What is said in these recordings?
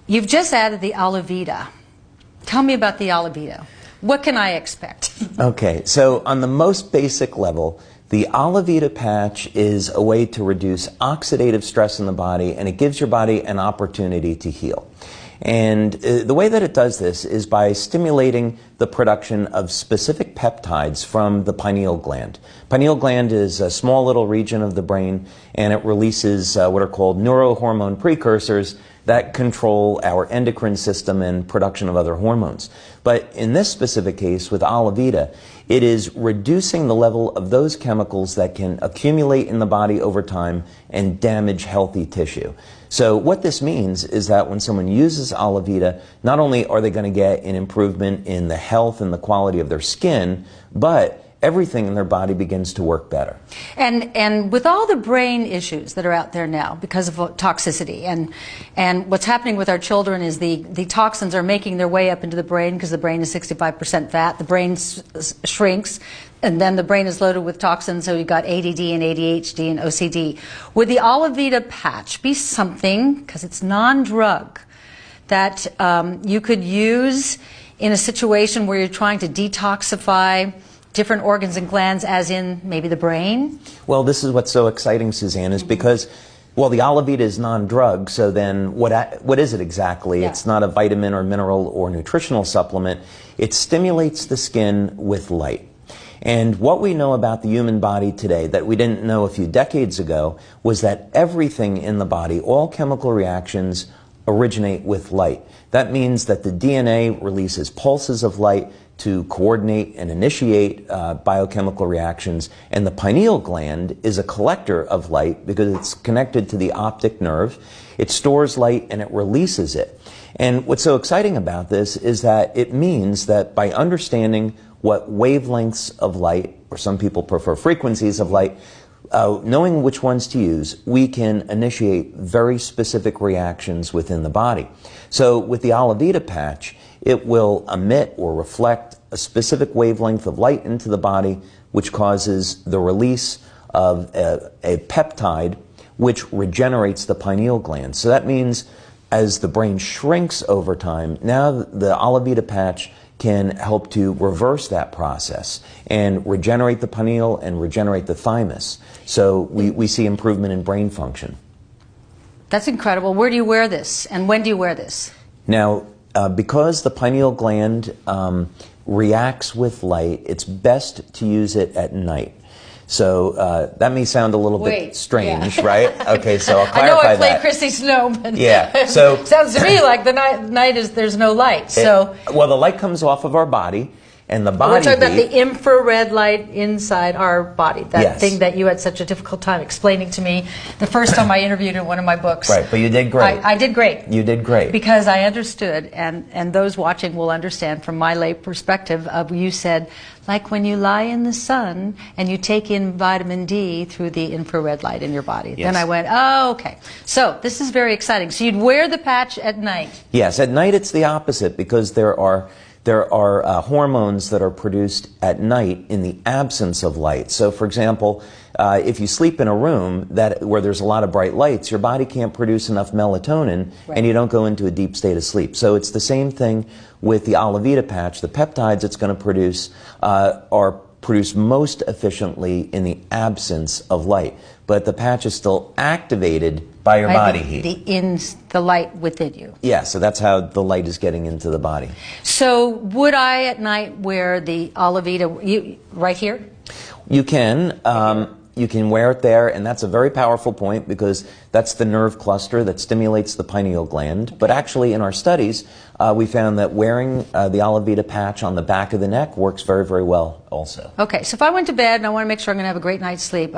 You've just added the Alavida. Tell me about the Alavida. What can I expect? Okay, so on the most basic level, the Alavida patch is a way to reduce oxidative stress in the body, and it gives your body an opportunity to heal. And the way that it does this is by stimulating the production of specific peptides from the pineal gland. Pineal gland is a small little region of the brain, and it releases what are called neurohormone precursors that control our endocrine system and production of other hormones. But in this specific case with Alavida, it is reducing the level of those chemicals that can accumulate in the body over time and damage healthy tissue. So what this means is that when someone uses Alavida, not only are they going to get an improvement in the health and the quality of their skin, but everything in their body begins to work better. And with all the brain issues that are out there now because of toxicity, and what's happening with our children is the toxins are making their way up into the brain because the brain is 65% fat. The brain shrinks, and then the brain is loaded with toxins, so you've got ADD and ADHD and OCD. Would the Alavida patch be something, because it's non-drug, that you could use in a situation where you're trying to detoxify different organs and glands, as in maybe the brain? Well, this is what's so exciting, Suzanne, is because, well, the Alavida is non-drug, so then what is it exactly? Yeah. It's not a vitamin or mineral or nutritional supplement. It stimulates the skin with light. And what we know about the human body today that we didn't know a few decades ago was that everything in the body, all chemical reactions, originate with light. That means that the DNA releases pulses of light to coordinate and initiate biochemical reactions, and the pineal gland is a collector of light because it's connected to the optic nerve. It stores light and it releases it. And what's so exciting about this is that it means that by understanding what wavelengths of light, or some people prefer frequencies of light, knowing which ones to use, we can initiate very specific reactions within the body. So with the Alavida patch, it will emit or reflect a specific wavelength of light into the body, which causes the release of a peptide which regenerates the pineal gland. So that means as the brain shrinks over time, now the Alavida patch can help to reverse that process and regenerate the pineal and regenerate the thymus. So we see improvement in brain function. That's incredible. Where do you wear this, and when do you wear this? Now, because the pineal gland reacts with light, it's best to use it at night. So that may sound a little bit strange, yeah. Right? Okay, so I'll clarify that. I know I played Christy Snow, but yeah, so sounds to me like the night is there's no light. So well, the light comes off of our body, and the body. We're talking about the infrared light inside our body. That yes. thing that you had such a difficult time explaining to me the first time I interviewed in one of my books. Right, but you did great. I did great. You did great. Because I understood, and those watching will understand from my lay perspective of you said, like when you lie in the sun and you take in vitamin D through the infrared light in your body. Yes. Then I went, oh, okay. So this is very exciting. So you'd wear the patch at night. Yes, at night it's the opposite because there are hormones that are produced at night in the absence of light. So, for example, if you sleep in a room where there's a lot of bright lights, your body can't produce enough melatonin, right. And you don't go into a deep state of sleep. So it's the same thing with the Alavida patch. The peptides it's going to produce are produced most efficiently in the absence of light. But the patch is still activated by your body heat. The light within you. Yeah, so that's how the light is getting into the body. So would I at night wear the Alavida right here? You can. You can wear it there, and that's a very powerful point because that's the nerve cluster that stimulates the pineal gland. But actually, in our studies, we found that wearing the Alavida patch on the back of the neck works very, very well also. Okay, so if I went to bed and I want to make sure I'm going to have a great night's sleep,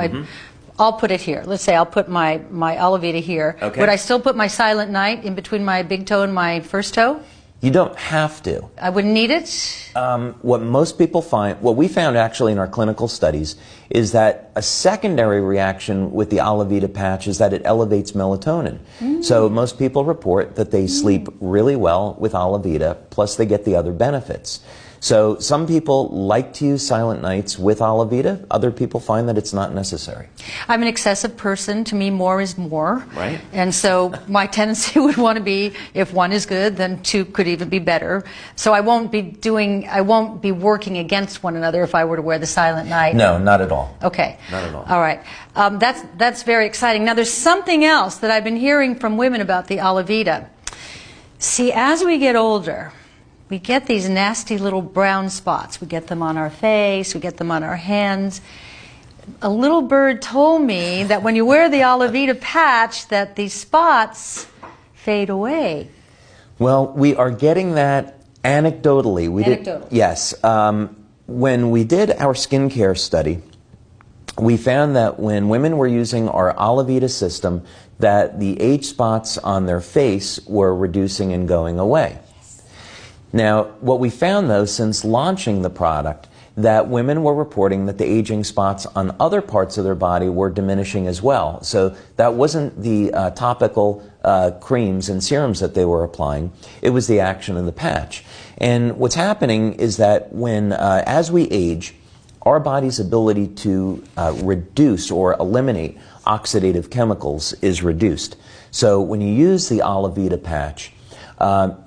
I'll put it here. Let's say I'll put my Alavida here. Okay. Would I still put my Silent Night in between my big toe and my first toe? You don't have to. I wouldn't need it? What most people find, what we found actually in our clinical studies, is that a secondary reaction with the Alavida patch is that it elevates melatonin. So most people report that they sleep really well with Alavida, plus they get the other benefits. So some people like to use Silent Nights with Alavida. Other people find that it's not necessary. I'm an excessive person. To me, more is more. Right. And so my tendency would want to be, if one is good, then two could even be better. So I won't be working against one another if I were to wear the Silent Night. No, not at all. Okay. Not at all. All right. That's very exciting. Now, there's something else that I've been hearing from women about the Alavida. See, as we get older, we get these nasty little brown spots. We get them on our face, we get them on our hands. A little bird told me that when you wear the Alavida patch, that these spots fade away. Well, we are getting that anecdotally. Yes. When we did our skincare study, we found that when women were using our Alavida system, that the age spots on their face were reducing and going away. Now, what we found, though, since launching the product, that women were reporting that the aging spots on other parts of their body were diminishing as well. So that wasn't the topical creams and serums that they were applying. It was the action of the patch. And what's happening is that when, as we age, our body's ability to reduce or eliminate oxidative chemicals is reduced. So when you use the Alavida patch,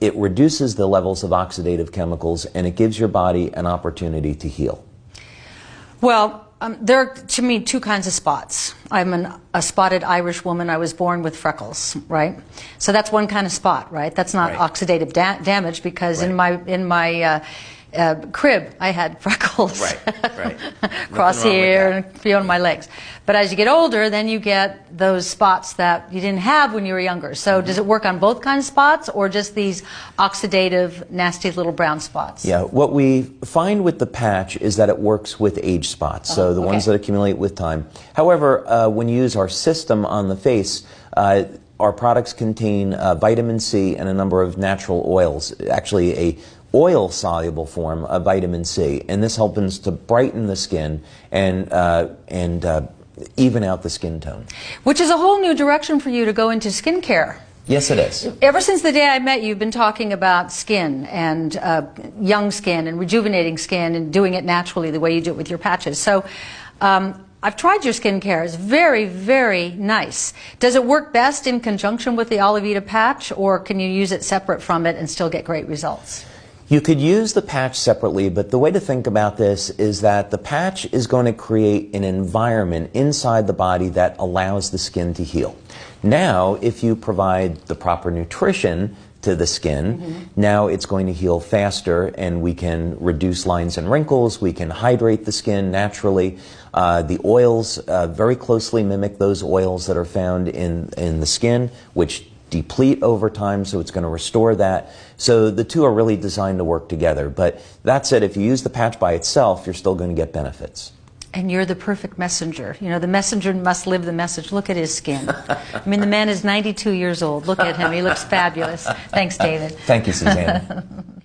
it reduces the levels of oxidative chemicals and it gives your body an opportunity to heal. Well, there are, to me, two kinds of spots. I'm a spotted Irish woman. I was born with freckles, right? So that's one kind of spot, right? That's not oxidative damage because in my crib, I had freckles. Right. Across here and a few on my legs. But as you get older, then you get those spots that you didn't have when you were younger. So does it work on both kinds of spots or just these oxidative, nasty little brown spots? Yeah, what we find with the patch is that it works with age spots, so the ones that accumulate with time. However, when you use our system on the face, our products contain vitamin C and a number of natural oils, actually a oil-soluble form of vitamin C, and this helps to brighten the skin and even out the skin tone. Which is a whole new direction for you to go into skincare. Yes, it is. Ever since the day I met you, you've been talking about skin and young skin and rejuvenating skin and doing it naturally the way you do it with your patches. So I've tried your skincare. It's very, very nice. Does it work best in conjunction with the Alavida patch, or can you use it separate from it and still get great results? You could use the patch separately, but the way to think about this is that the patch is going to create an environment inside the body that allows the skin to heal. Now, if you provide the proper nutrition to the skin, now it's going to heal faster and we can reduce lines and wrinkles, we can hydrate the skin naturally. The oils very closely mimic those oils that are found in the skin, which deplete over time, so it's going to restore that. So the two are really designed to work together. But that said, if you use the patch by itself, you're still going to get benefits. And you're the perfect messenger. You know, the messenger must live the message. Look at his skin. I mean, the man is 92 years old. Look at him. He looks fabulous. Thanks, David. Thank you, Suzanne.